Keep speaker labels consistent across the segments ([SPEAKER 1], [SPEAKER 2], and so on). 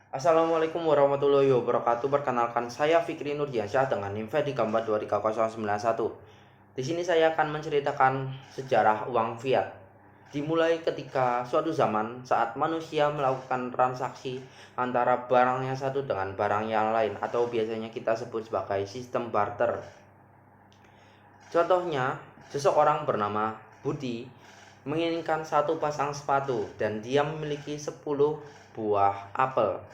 [SPEAKER 1] Assalamualaikum warahmatullahi wabarakatuh. Perkenalkan saya Fikri Nurdiansyah dengan NIM di gambar 23091. Di sini saya akan menceritakan sejarah uang fiat. Dimulai ketika suatu zaman saat manusia melakukan transaksi antara barang yang satu dengan barang yang lain atau biasanya kita sebut sebagai sistem barter. Contohnya, seseorang bernama Budi menginginkan satu pasang sepatu dan dia memiliki 10 buah apel.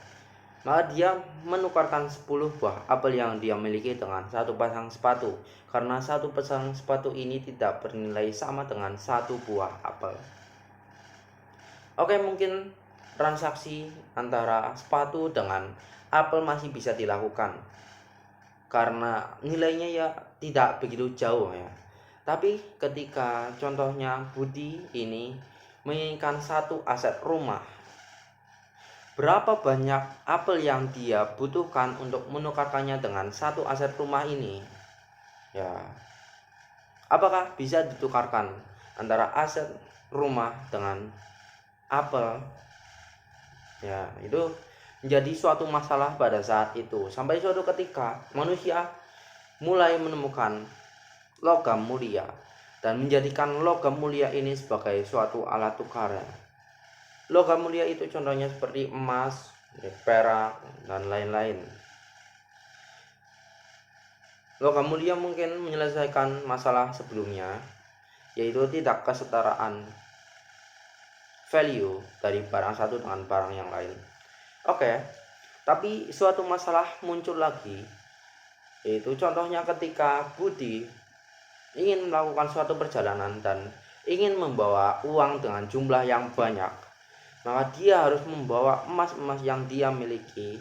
[SPEAKER 1] Maka dia menukarkan 10 buah apel yang dia miliki dengan satu pasang sepatu, karena satu pasang sepatu ini tidak bernilai sama dengan satu buah apel. Oke, mungkin transaksi antara sepatu dengan apel masih bisa dilakukan karena nilainya ya tidak begitu jauh ya. Tapi ketika contohnya Budi ini menginginkan satu aset rumah, berapa banyak apel yang dia butuhkan untuk menukarkannya dengan satu aset rumah ini? Ya, apakah bisa ditukarkan antara aset rumah dengan apel? Ya, itu menjadi suatu masalah pada saat itu. Sampai suatu ketika manusia mulai menemukan logam mulia dan menjadikan logam mulia ini sebagai suatu alat tukar. Logam mulia itu contohnya seperti emas, perak, dan lain-lain. Logam mulia mungkin menyelesaikan masalah sebelumnya, yaitu tidak kesetaraan value dari barang satu dengan barang yang lain. Oke, tapi suatu masalah muncul lagi, yaitu contohnya ketika Budi ingin melakukan suatu perjalanan dan ingin membawa uang dengan jumlah yang banyak, maka dia harus membawa emas-emas yang dia miliki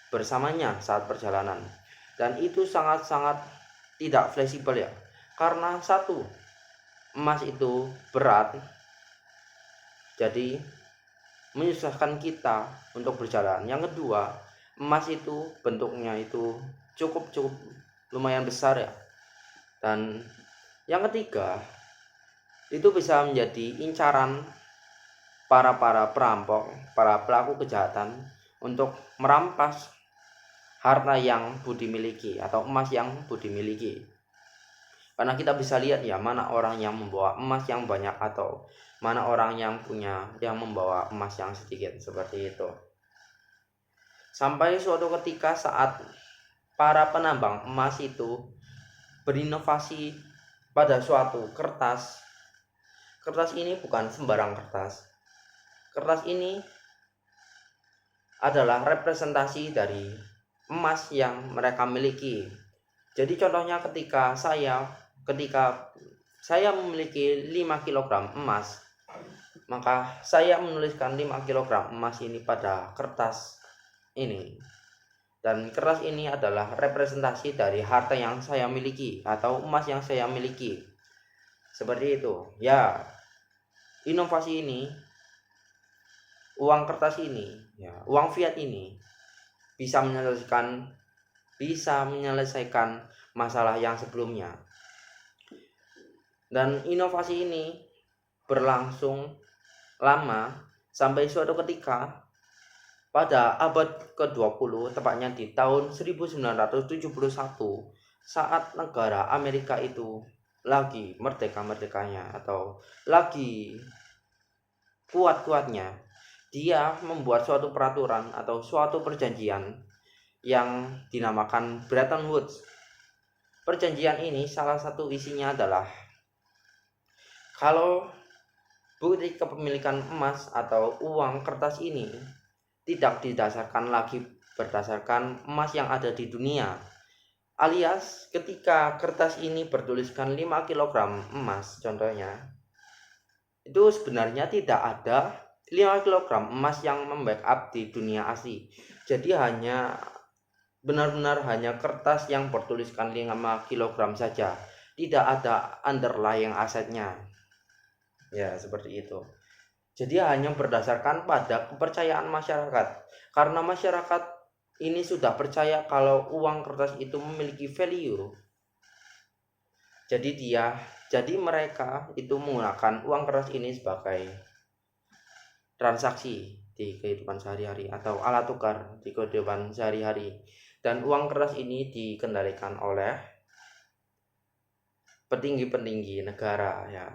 [SPEAKER 1] bersamanya saat perjalanan. Dan itu sangat-sangat tidak fleksibel ya, karena satu, emas itu berat, jadi menyusahkan kita untuk berjalan. Yang kedua, emas itu bentuknya itu cukup lumayan besar ya. Dan yang ketiga, itu bisa menjadi incaran para perampok, para pelaku kejahatan untuk merampas harta yang Budi miliki atau emas yang Budi miliki. Karena kita bisa lihat ya, mana orang yang membawa emas yang banyak atau mana orang yang membawa emas yang sedikit, seperti itu. Sampai suatu ketika saat para penambang emas itu berinovasi pada suatu kertas. Kertas ini bukan sembarang kertas. Kertas ini adalah representasi dari emas yang mereka miliki. Jadi contohnya ketika saya memiliki 5 kilogram emas, maka saya menuliskan 5 kilogram emas ini pada kertas ini. Dan kertas ini adalah representasi dari harta yang saya miliki atau emas yang saya miliki. Seperti itu. Ya, inovasi ini, uang kertas ini, ya, uang fiat ini bisa menyelesaikan masalah yang sebelumnya. Dan inovasi ini berlangsung lama sampai suatu ketika pada abad ke-20, tepatnya di tahun 1971, saat negara Amerika itu lagi merdeka-merdekanya atau lagi kuat-kuatnya, dia membuat suatu peraturan atau suatu perjanjian yang dinamakan Bretton Woods. Perjanjian ini salah satu isinya adalah kalau bukti kepemilikan emas atau uang kertas ini tidak didasarkan lagi berdasarkan emas yang ada di dunia, alias ketika kertas ini bertuliskan 5 kilogram emas contohnya, itu sebenarnya tidak ada 5 kilogram emas yang membackup di dunia asli. Jadi benar-benar hanya kertas yang bertuliskan 5 kilogram saja, tidak ada underlying asetnya. Ya, seperti itu. Jadi hanya berdasarkan pada kepercayaan masyarakat. Karena masyarakat ini sudah percaya kalau uang kertas itu memiliki value. Jadi mereka itu menggunakan uang kertas ini sebagai transaksi. di kehidupan sehari-hari atau alat tukar di kehidupan sehari-hari. Dan uang kertas ini dikendalikan oleh petinggi-petinggi negara ya.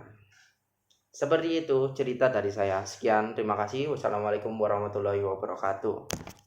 [SPEAKER 1] Seperti itu cerita dari saya. Sekian, terima kasih. Wassalamualaikum warahmatullahi wabarakatuh.